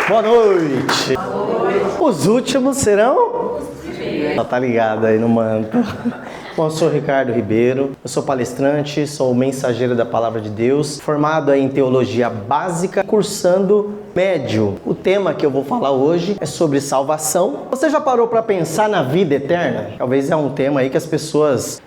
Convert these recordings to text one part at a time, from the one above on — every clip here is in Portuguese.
Boa noite. Os últimos serão? Tá ligado aí no manto. Bom, eu sou Ricardo Ribeiro, eu sou palestrante, sou mensageiro da Palavra de Deus, formado em Teologia Básica, cursando médio. O tema que eu vou falar hoje é sobre salvação. Você já parou para pensar na vida eterna? Talvez é um tema aí que as pessoas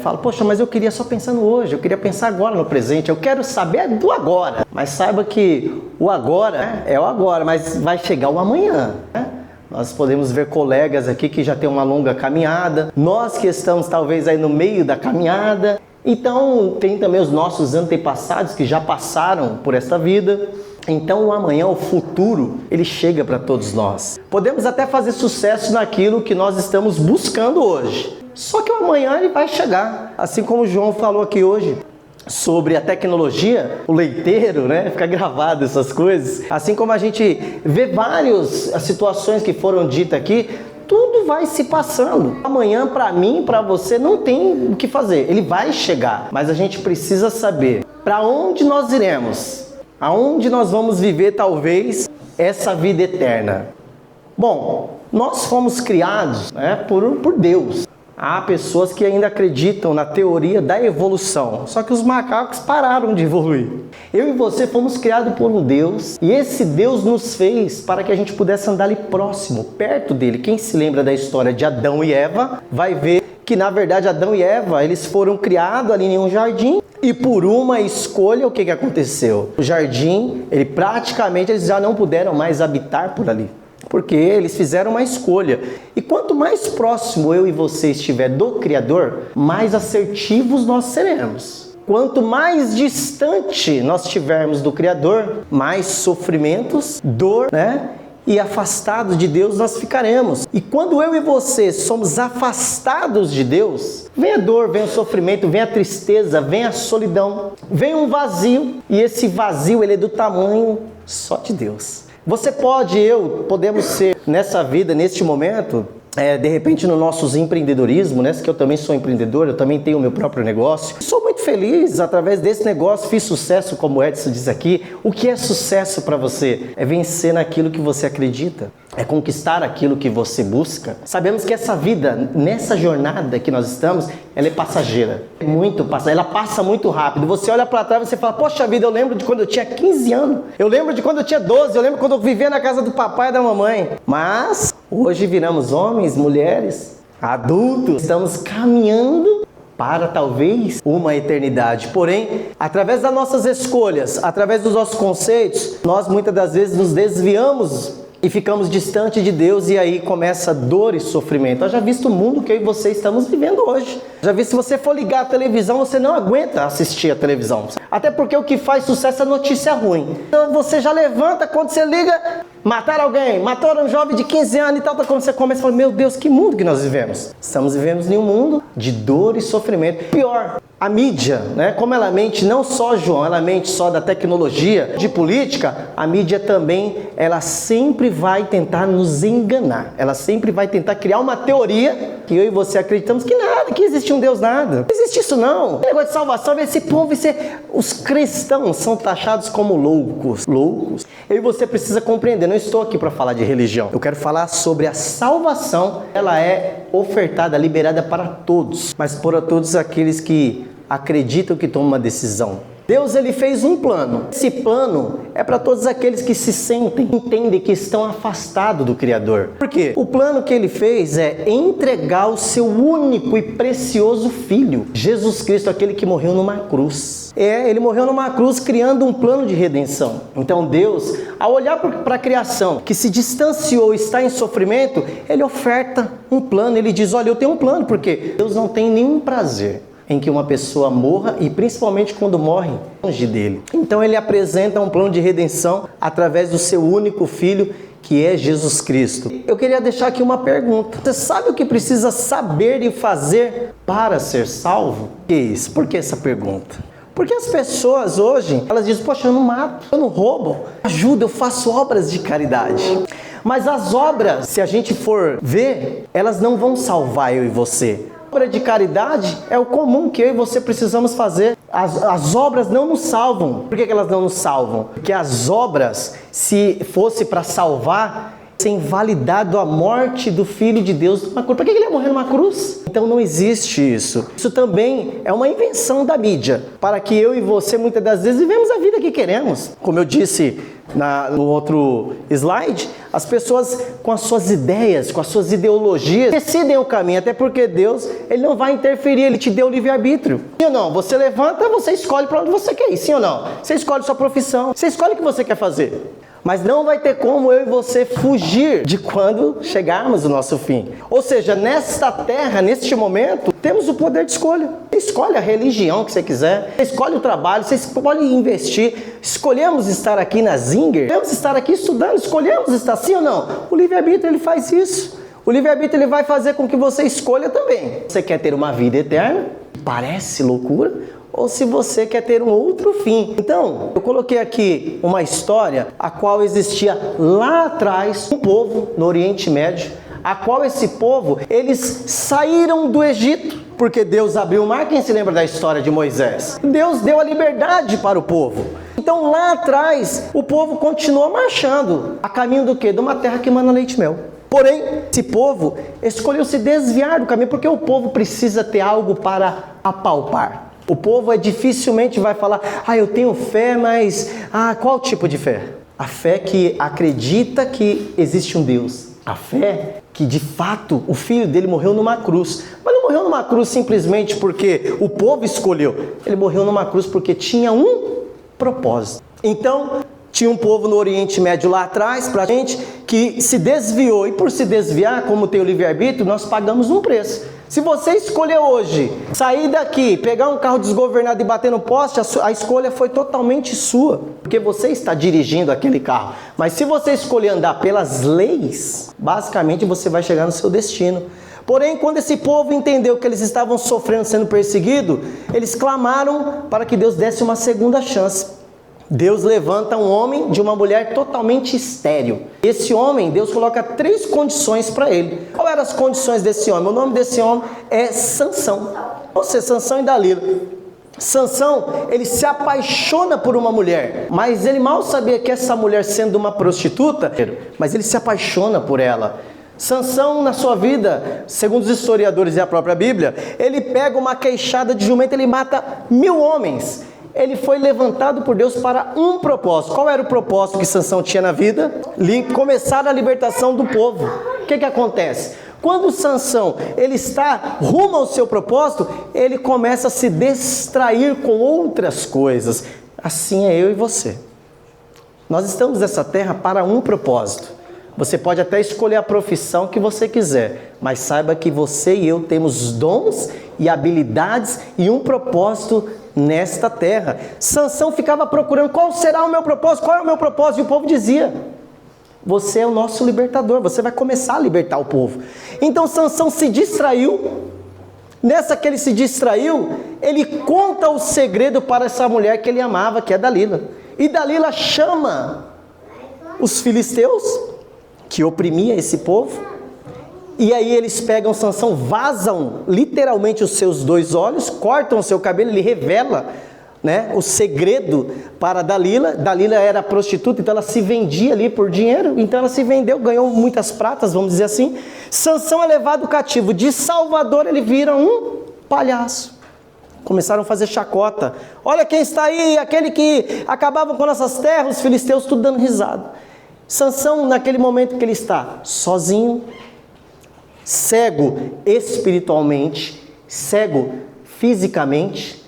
falam, poxa, mas eu queria só pensar no hoje, eu queria pensar agora no presente, eu quero saber do agora. Mas saiba que o agora é o agora, mas vai chegar o amanhã, né? Nós podemos ver colegas aqui que já têm uma longa caminhada, nós que estamos talvez aí no meio da caminhada, então tem também os nossos antepassados que já passaram por essa vida. Então o amanhã, o futuro, ele chega para todos nós. Podemos até fazer sucesso naquilo que nós estamos buscando hoje, só que o amanhã ele vai chegar, assim como o João falou aqui hoje sobre a tecnologia, o leiteiro, né? Fica gravado essas coisas. Assim como a gente vê várias situações que foram ditas aqui, tudo vai se passando. Amanhã, para mim, para você, não tem o que fazer. Ele vai chegar, mas a gente precisa saber para onde nós iremos, aonde nós vamos viver, talvez, essa vida eterna. Bom, nós fomos criados, né, por Deus. Há pessoas que ainda acreditam na teoria da evolução, só que os macacos pararam de evoluir. Eu e você fomos criados por um Deus, e esse Deus nos fez para que a gente pudesse andar ali próximo, perto dele. Quem se lembra da história de Adão e Eva, vai ver que na verdade Adão e Eva, eles foram criados ali em um jardim, e por uma escolha, o que aconteceu? O jardim, eles já não puderam mais habitar por ali, porque eles fizeram uma escolha. E quanto mais próximo eu e você estiver do Criador, mais assertivos nós seremos. Quanto mais distante nós estivermos do Criador, mais sofrimentos, dor, né? E afastados de Deus nós ficaremos. E quando eu e você somos afastados de Deus, vem a dor, vem o sofrimento, vem a tristeza, vem a solidão, vem um vazio. E esse vazio, ele é do tamanho só de Deus. Você podemos ser nessa vida, neste momento, de repente no nosso empreendedorismo, né? Que eu também sou empreendedor, eu também tenho o meu próprio negócio. Sou muito feliz através desse negócio, fiz sucesso, como o Edson diz aqui. O que é sucesso para você? É vencer naquilo que você acredita, é conquistar aquilo que você busca. Sabemos que essa vida, nessa jornada que nós estamos, ela é passageira, ela passa muito rápido. Você olha para trás e você fala, poxa vida, eu lembro de quando eu tinha 15 anos, eu lembro de quando eu tinha 12, eu lembro quando eu vivia na casa do papai e da mamãe. Mas hoje viramos homens, mulheres, adultos, estamos caminhando para talvez uma eternidade. Porém, através das nossas escolhas, através dos nossos conceitos, nós muitas das vezes nos desviamos e ficamos distante de Deus, e aí começa dor e sofrimento. Eu já visto o mundo que eu e você estamos vivendo hoje. Já vi, se você for ligar a televisão, você não aguenta assistir a televisão. Até porque o que faz sucesso é notícia ruim. Então você já levanta, quando você liga, mataram alguém, mataram um jovem de 15 anos e tal. Quando você começa a falar, meu Deus, que mundo que nós vivemos. Estamos vivendo em um mundo de dor e sofrimento. Pior, a mídia, né? Como ela mente, não só João, ela mente só da tecnologia, de política, a mídia também, ela sempre vai tentar nos enganar. Ela sempre vai tentar criar uma teoria que eu e você acreditamos que nada, que existe um Deus, nada. Não existe isso não. O negócio de salvação, esse povo, os cristãos são taxados como loucos. Loucos. Eu e você precisa compreender, não estou aqui para falar de religião. Eu quero falar sobre a salvação. Ela é ofertada, liberada para todos, mas para todos aqueles que acreditam que tomam uma decisão. Deus, ele fez um plano. Esse plano é para todos aqueles que se sentem, entendem que estão afastados do Criador. Por quê? O plano que ele fez é entregar o seu único e precioso Filho, Jesus Cristo, aquele que morreu numa cruz. Ele morreu numa cruz criando um plano de redenção. Então Deus, ao olhar para a criação que se distanciou e está em sofrimento, ele oferta um plano. Ele diz, olha, eu tenho um plano, porque Deus não tem nenhum prazer em que uma pessoa morra, e principalmente quando morre longe dele. Então ele apresenta um plano de redenção através do seu único Filho, que é Jesus Cristo. Eu queria deixar aqui uma pergunta. Você sabe o que precisa saber e fazer para ser salvo? Que isso? Por que essa pergunta? Porque as pessoas hoje, elas dizem, poxa, eu não mato, eu não roubo, ajuda, eu faço obras de caridade. Mas as obras, se a gente for ver, elas não vão salvar eu e você. Obra de caridade é o comum que eu e você precisamos fazer. As obras não nos salvam. Por que elas não nos salvam? Porque as obras, se fosse para salvar, sem invalidado a morte do Filho de Deus numa cruz. Por que ele ia morrer numa cruz? Então não existe isso. Isso também é uma invenção da mídia, para que eu e você muitas das vezes vivemos a vida que queremos. Como eu disse no outro slide, as pessoas com as suas ideias, com as suas ideologias, decidem o caminho, até porque Deus, Ele não vai interferir, Ele te deu o livre-arbítrio. Sim ou não? Você levanta, você escolhe para onde você quer ir, sim ou não? Você escolhe sua profissão, você escolhe o que você quer fazer. Mas não vai ter como eu e você fugir de quando chegarmos ao nosso fim. Ou seja, nesta terra, neste momento, temos o poder de escolha. Você escolhe a religião que você quiser, você escolhe o trabalho, você escolhe investir. Escolhemos estar aqui na Zinger, escolhemos estar aqui estudando, escolhemos estar sim ou não? O livre-arbítrio, ele faz isso. O livre-arbítrio, ele vai fazer com que você escolha também. Você quer ter uma vida eterna? Parece loucura? Ou se você quer ter um outro fim. Então, eu coloquei aqui uma história a qual existia lá atrás um povo no Oriente Médio, a qual esse povo, eles saíram do Egito, porque Deus abriu o mar. Quem se lembra da história de Moisés? Deus deu a liberdade para o povo. Então lá atrás, o povo continuou marchando, a caminho do quê? De uma terra que emana leite e mel. Porém, esse povo escolheu se desviar do caminho, porque o povo precisa ter algo para apalpar. O povo dificilmente vai falar, eu tenho fé, mas qual tipo de fé? A fé que acredita que existe um Deus. A fé que de fato o filho dele morreu numa cruz. Mas não morreu numa cruz simplesmente porque o povo escolheu. Ele morreu numa cruz porque tinha um propósito. Então, tinha um povo no Oriente Médio lá atrás, pra gente, que se desviou. E por se desviar, como tem o livre-arbítrio, nós pagamos um preço. Se você escolher hoje, sair daqui, pegar um carro desgovernado e bater no poste, a escolha foi totalmente sua, porque você está dirigindo aquele carro. Mas se você escolher andar pelas leis, basicamente você vai chegar no seu destino. Porém, quando esse povo entendeu que eles estavam sofrendo, sendo perseguidos, eles clamaram para que Deus desse uma segunda chance. Deus levanta um homem de uma mulher totalmente estéril. Esse homem, Deus coloca 3 condições para ele. Qual eram as condições desse homem? O nome desse homem é Sansão. Ou seja, Sansão e Dalila. Sansão, ele se apaixona por uma mulher, mas ele mal sabia que essa mulher, sendo uma prostituta, mas ele se apaixona por ela. Sansão, na sua vida, segundo os historiadores e a própria Bíblia, ele pega uma queixada de jumento, ele mata 1000 homens. Ele foi levantado por Deus para um propósito. Qual era o propósito que Sansão tinha na vida? Começar a libertação do povo. O que acontece? Quando Sansão ele está rumo ao seu propósito, ele começa a se distrair com outras coisas. Assim é eu e você. Nós estamos nessa terra para um propósito. Você pode até escolher a profissão que você quiser, mas saiba que você e eu temos dons e habilidades e um propósito nesta terra. Sansão ficava procurando qual será o meu propósito, qual é o meu propósito, e o povo dizia, você é o nosso libertador, você vai começar a libertar o povo. Então Sansão se distraiu. Nessa que ele se distraiu, ele conta o segredo para essa mulher que ele amava, que é Dalila. E Dalila chama os filisteus, que oprimia esse povo, e aí eles pegam Sansão, vazam literalmente os seus 2 olhos, cortam o seu cabelo, ele revela, o segredo para Dalila. Dalila era prostituta, então ela se vendia ali por dinheiro, então ela se vendeu, ganhou muitas pratas, vamos dizer assim. Sansão é levado cativo, de Salvador ele vira um palhaço. Começaram a fazer chacota, olha quem está aí, aquele que acabava com nossas terras, os filisteus tudo dando risada. Sansão, naquele momento que ele está sozinho, cego espiritualmente, cego fisicamente,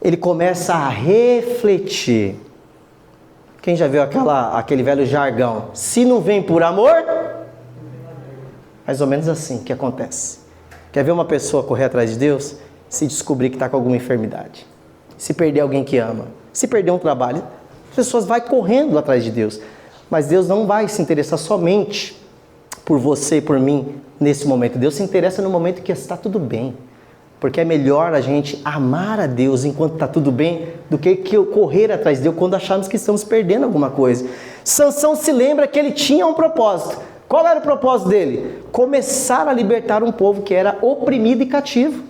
ele começa a refletir. Quem já viu aquele velho jargão? Se não vem por amor, mais ou menos assim que acontece. Quer ver uma pessoa correr atrás de Deus? Se descobrir que está com alguma enfermidade, se perder alguém que ama, se perder um trabalho, as pessoas vão correndo atrás de Deus. Mas Deus não vai se interessar somente por você e por mim nesse momento. Deus se interessa no momento que está tudo bem. Porque é melhor a gente amar a Deus enquanto está tudo bem do que correr atrás de Deus quando acharmos que estamos perdendo alguma coisa. Sansão se lembra que ele tinha um propósito, Qual era o propósito dele? Começar a libertar um povo que era oprimido e cativo.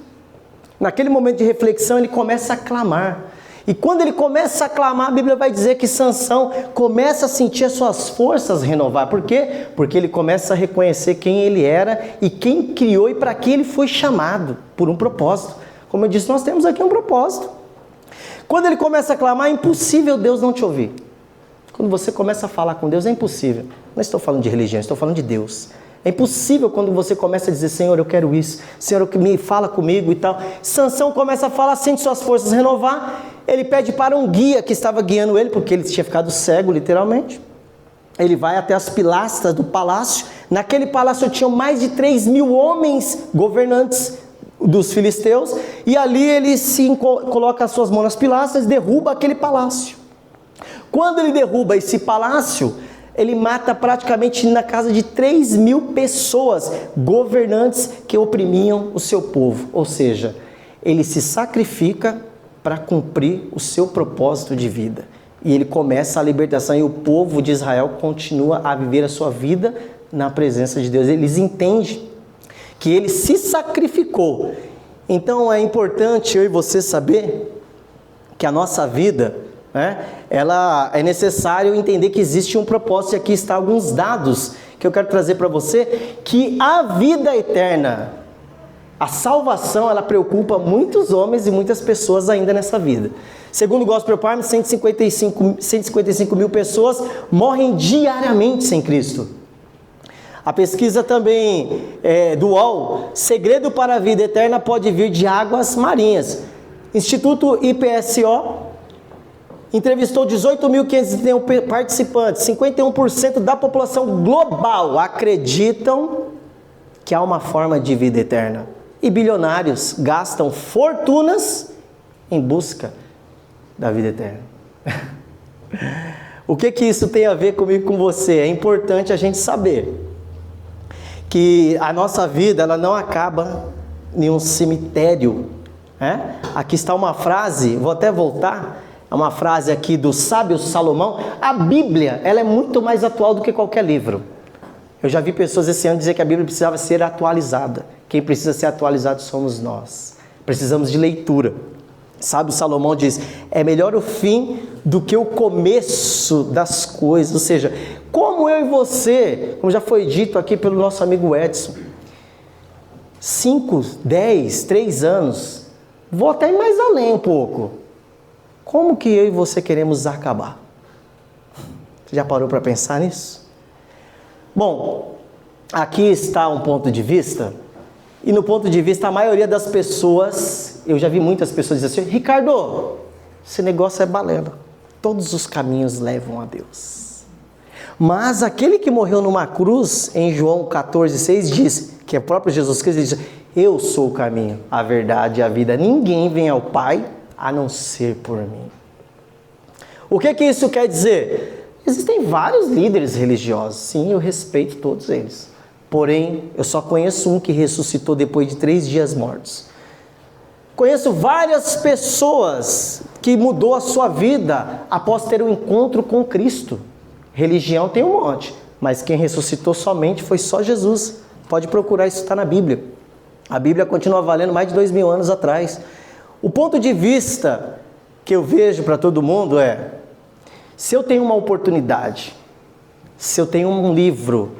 Naquele momento de reflexão, ele começa a clamar. E quando ele começa a clamar, a Bíblia vai dizer que Sansão começa a sentir as suas forças renovar. Por quê? Porque ele começa a reconhecer quem ele era e quem criou e para que ele foi chamado, por um propósito. Como eu disse, nós temos aqui um propósito. Quando ele começa a clamar, é impossível Deus não te ouvir. Quando você começa a falar com Deus, é impossível. Não estou falando de religião, estou falando de Deus. É impossível quando você começa a dizer, Senhor, eu quero isso. Senhor, me fala comigo e tal. Sansão começa a falar, sente suas forças renovar. Ele pede para um guia que estava guiando ele, porque ele tinha ficado cego, literalmente. Ele vai até as pilastras do palácio. Naquele palácio tinham mais de 3.000 homens governantes dos filisteus. E ali ele coloca as suas mãos nas pilastras e derruba aquele palácio. Quando ele derruba esse palácio, ele mata praticamente na casa de 3.000 pessoas, governantes que oprimiam o seu povo. Ou seja, ele se sacrifica para cumprir o seu propósito de vida. E ele começa a libertação e o povo de Israel continua a viver a sua vida na presença de Deus. Eles entendem que ele se sacrificou. Então é importante eu e você saber que a nossa vida, ela é necessário entender que existe um propósito. E aqui está alguns dados que eu quero trazer para você, que a vida eterna, a salvação, ela preocupa muitos homens e muitas pessoas ainda nessa vida. Segundo o Gospel Parliament, 155 mil pessoas morrem diariamente sem Cristo. A pesquisa também do UOL, segredo para a vida eterna pode vir de águas marinhas. Instituto IPSO entrevistou 18.531 participantes, 51% da população global acreditam que há uma forma de vida eterna. E bilionários gastam fortunas em busca da vida eterna. O que isso tem a ver comigo e com você? É importante a gente saber que a nossa vida ela não acaba em um cemitério. Aqui está uma frase, vou até voltar, é uma frase aqui do sábio Salomão. A Bíblia ela é muito mais atual do que qualquer livro. Eu já vi pessoas esse ano dizer que a Bíblia precisava ser atualizada. Quem precisa ser atualizado somos nós. Precisamos de leitura. Sábio Salomão diz, é melhor o fim do que o começo das coisas. Ou seja, como eu e você, como já foi dito aqui pelo nosso amigo Edson, 5, 10, 3 anos, vou até ir mais além um pouco. Como que eu e você queremos acabar? Você já parou para pensar nisso? Bom, aqui está um ponto de vista, e no ponto de vista a maioria das pessoas, eu já vi muitas pessoas dizer assim, Ricardo, esse negócio é balela, todos os caminhos levam a Deus. Mas aquele que morreu numa cruz, em João 14,6 diz, que é o próprio Jesus Cristo, diz, eu sou o caminho, a verdade e a vida, ninguém vem ao Pai a não ser por mim. O que isso quer dizer? Existem vários líderes religiosos, sim, eu respeito todos eles. Porém, eu só conheço um que ressuscitou depois de 3 dias mortos. Conheço várias pessoas que mudou a sua vida após ter um encontro com Cristo. Religião tem um monte, mas quem ressuscitou somente foi só Jesus. Pode procurar, isso está na Bíblia. A Bíblia continua valendo mais de 2.000 anos atrás. O ponto de vista que eu vejo para todo mundo é, se eu tenho uma oportunidade, se eu tenho um livro,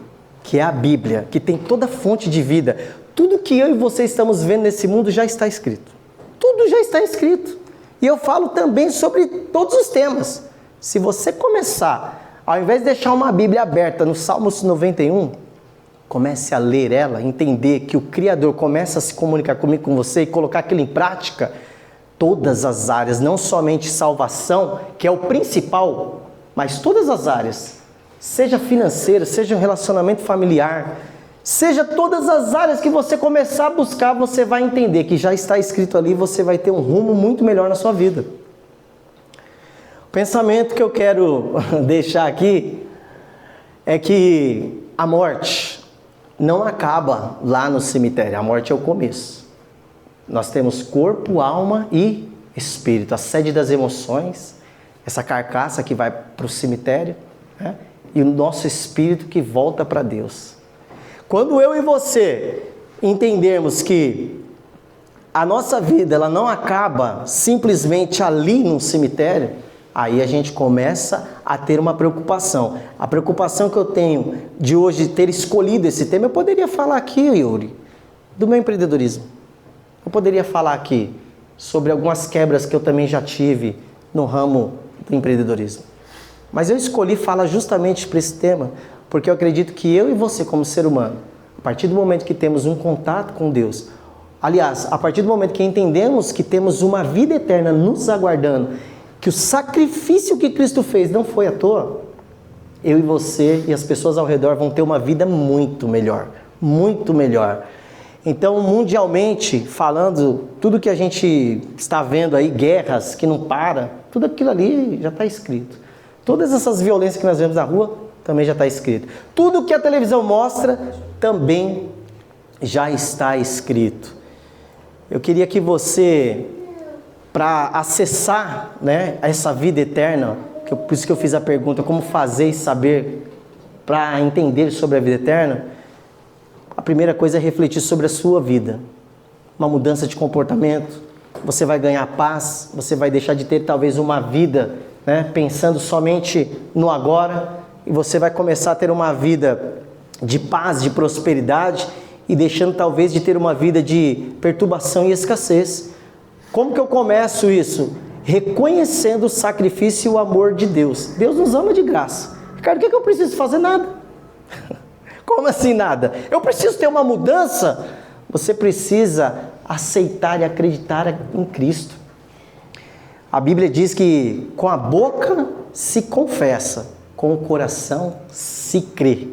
que é a Bíblia, que tem toda a fonte de vida, tudo que eu e você estamos vendo nesse mundo já está escrito. Tudo já está escrito. E eu falo também sobre todos os temas. Se você começar, ao invés de deixar uma Bíblia aberta no Salmos 91, comece a ler ela, entender que o Criador começa a se comunicar comigo, com você e colocar aquilo em prática, todas as áreas, não somente salvação, que é o principal, mas todas as áreas, seja financeira, seja um relacionamento familiar, seja todas as áreas que você começar a buscar, você vai entender que já está escrito ali, você vai ter um rumo muito melhor na sua vida. O pensamento que eu quero deixar aqui é que a morte não acaba lá no cemitério, a morte é o começo. Nós temos corpo, alma e espírito, a sede das emoções, essa carcaça que vai para o cemitério, e o nosso espírito que volta para Deus. Quando eu e você entendermos que a nossa vida ela não acaba simplesmente ali num cemitério, aí a gente começa a ter uma preocupação. A preocupação que eu tenho de hoje ter escolhido esse tema, eu poderia falar aqui, Yuri, do meu empreendedorismo. Eu poderia falar aqui sobre algumas quebras que eu também já tive no ramo do empreendedorismo. Mas eu escolhi falar justamente para esse tema, porque eu acredito que eu e você, como ser humano, a partir do momento que temos um contato com Deus, aliás, a partir do momento que entendemos que temos uma vida eterna nos aguardando, que o sacrifício que Cristo fez não foi à toa, eu e você e as pessoas ao redor vão ter uma vida muito melhor, muito melhor. Então, mundialmente falando, tudo que a gente está vendo aí, guerras que não param, tudo aquilo ali já está escrito. Todas essas violências que nós vemos na rua, também já está escrito. Tudo que a televisão mostra, também já está escrito. Eu queria que você, para acessar, né, essa vida eterna, por isso que eu fiz a pergunta, como fazer e saber para entender sobre a vida eterna, a primeira coisa é refletir sobre a sua vida. Uma mudança de comportamento, você vai ganhar paz, você vai deixar de ter talvez uma vida, né, pensando somente no agora, e você vai começar a ter uma vida de paz, de prosperidade, e deixando talvez de ter uma vida de perturbação e escassez. Como que eu começo isso? Reconhecendo o sacrifício e o amor de Deus. Deus nos ama de graça. Ricardo, o que eu preciso fazer? Nada. Como assim nada? Eu preciso ter uma mudança? Você precisa aceitar e acreditar em Cristo. A Bíblia diz que com a boca se confessa, com o coração se crê.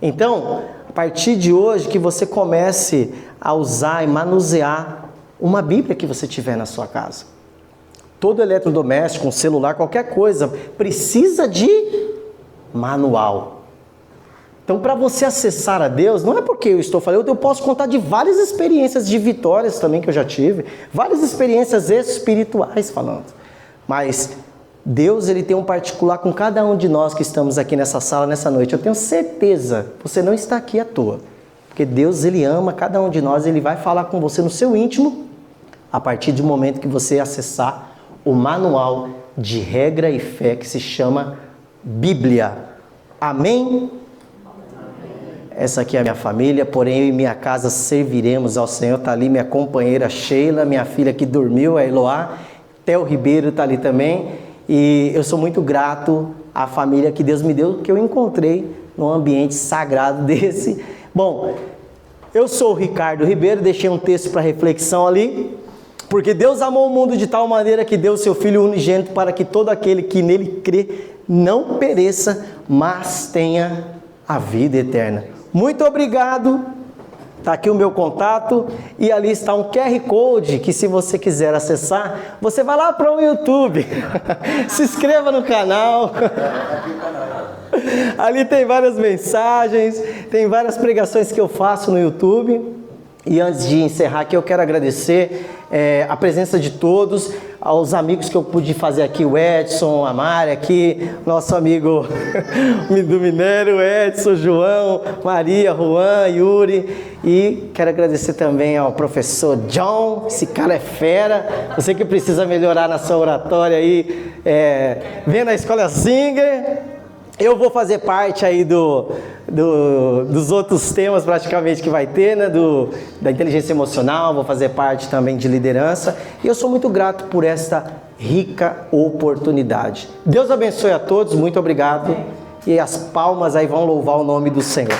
Então, a partir de hoje, que você comece a usar e manusear uma Bíblia que você tiver na sua casa. Todo eletrodoméstico, um celular, qualquer coisa, precisa de manual. Então, para você acessar a Deus, não é porque eu estou falando, eu posso contar de várias experiências de vitórias também que eu já tive, várias experiências espirituais falando. Mas Deus, ele tem um particular com cada um de nós que estamos aqui nessa sala, nessa noite. Eu tenho certeza, você não está aqui à toa. Porque Deus, ele ama cada um de nós, ele vai falar com você no seu íntimo, a partir do momento que você acessar o manual de regra e fé que se chama Bíblia. Amém? Essa aqui é a minha família, porém eu e minha casa serviremos ao Senhor. Está ali minha companheira Sheila, minha filha que dormiu, a Eloá. Theo Ribeiro está ali também. E eu sou muito grato à família que Deus me deu, que eu encontrei num ambiente sagrado desse. Bom, eu sou o Ricardo Ribeiro, deixei um texto para reflexão ali. Porque Deus amou o mundo de tal maneira que deu o seu Filho unigênito para que todo aquele que nele crê não pereça, mas tenha a vida eterna. Muito obrigado, está aqui o meu contato e ali está um QR Code que se você quiser acessar, você vai lá para o YouTube, se inscreva no canal, ali tem várias mensagens, tem várias pregações que eu faço no YouTube. E antes de encerrar aqui, eu quero agradecer a presença de todos, aos amigos que eu pude fazer aqui, o Edson, a Mari aqui, nosso amigo do Minério, Edson, João, Maria, Juan, Yuri. E quero agradecer também ao professor John, esse cara é fera, você que precisa melhorar na sua oratória aí, vem na Escola Singer. Eu vou fazer parte aí dos outros temas praticamente que vai ter, né? Da inteligência emocional, vou fazer parte também de liderança. E eu sou muito grato por esta rica oportunidade. Deus abençoe a todos, muito obrigado. E as palmas aí vão louvar o nome do Senhor.